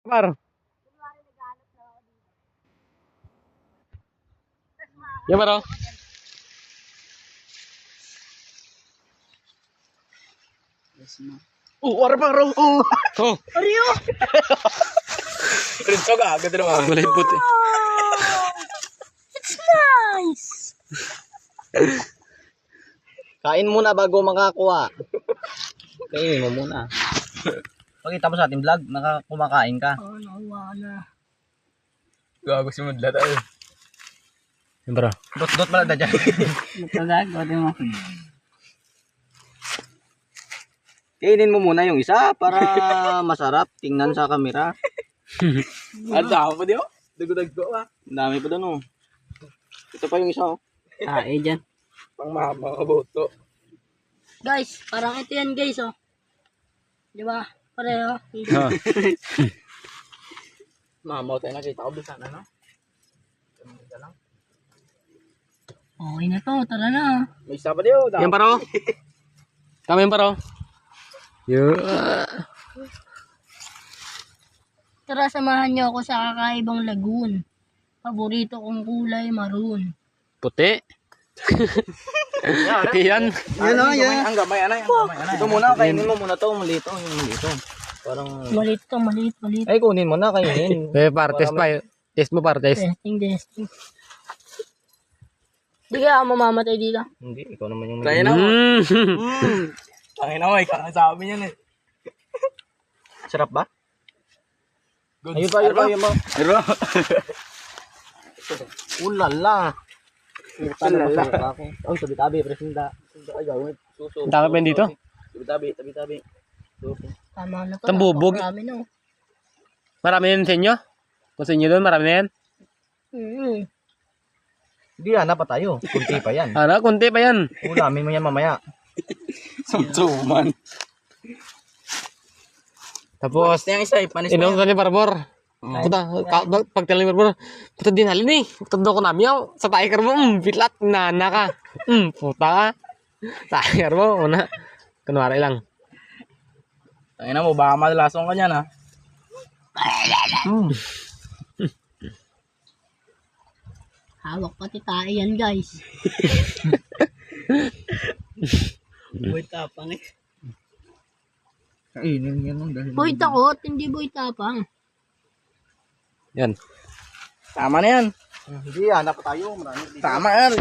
Par. Yan Par, oh. Wala pang raw. Oh. Ariyo! Rin ka ba? Ganda naman. Kulay puti. It's nice! Kain muna bago makakuha. Kainin mo muna. Pakita mo sa ating vlog, kumakain ka. Oh, nakuha na. Gago si Mudla tayo. Yan Par, oh. Dot pala na dyan. Nagkagago din mo. Kainin mo muna yung isa para masarap tingnan sa kamera. Ang dami pa di oh. Dugo-dugo ah. Ang dami pa doon oh. Ito pa yung isa oh. Dyan. Pang mama kaboto. Guys, parang ito yan guys, oh. Di ba? Pareho. Ah. Mama tayo nakita ko bisa na no. Isa lang. Okay na to, tara na. May isa pa di oh. Yan Par, oh. Tama yan Par, oh. Tara, samahan niyo ako sa kakaibang lagoon. Paborito kong kulay, maroon. Puti. Puti yan. Yan oh, yan. Ang gamay anay, ang gamay anay. Ito muna kainin mo muna to, malito, yung malito. Parang Maliit to, maliit. ay kunin mo na kainin. Par, test pa. Test mo Par, test. Testing. Di kaya ako mamamatay dito. Hindi, ikaw naman yung Kaya na mo. Tangin na mo, ikaw ang sabi niyan eh. Sarap ba? Ayun pa. Pero ulala. Ulala. Ang tabi-tabi, presenta. Ay, gawin. Suso. Ang dami pa yun dito? Tabi-tabi. Suso. Tama na to. Tambubog. Marami na, oh. Marami yan sa inyo? Kung sa inyo doon, marami na yan? Hindi na pa tayo. Kunti pa yan. Ano, kunti pa yan. Ulamin mo yan mamaya. Sumsuman. Tapos, Yung isa, ipanis mo inom yan. ka ni Barbor. Puta, pagtala ni Barbor, puta din halin eh. Puta ko namin yaw. Sa tiger mo, bitlat, nana ka. Puta ka. Tiger mo, una. Kunwari lang. Tangin na mo, baka malalasong ka niyan ha. Hawak pati tayo yan, guys. Boy tapang eh. Kainin yan lang dahil. Boy takot, hindi boy tapang. Yan. Tama na yan. Hindi, hanap tayo. Tama yan.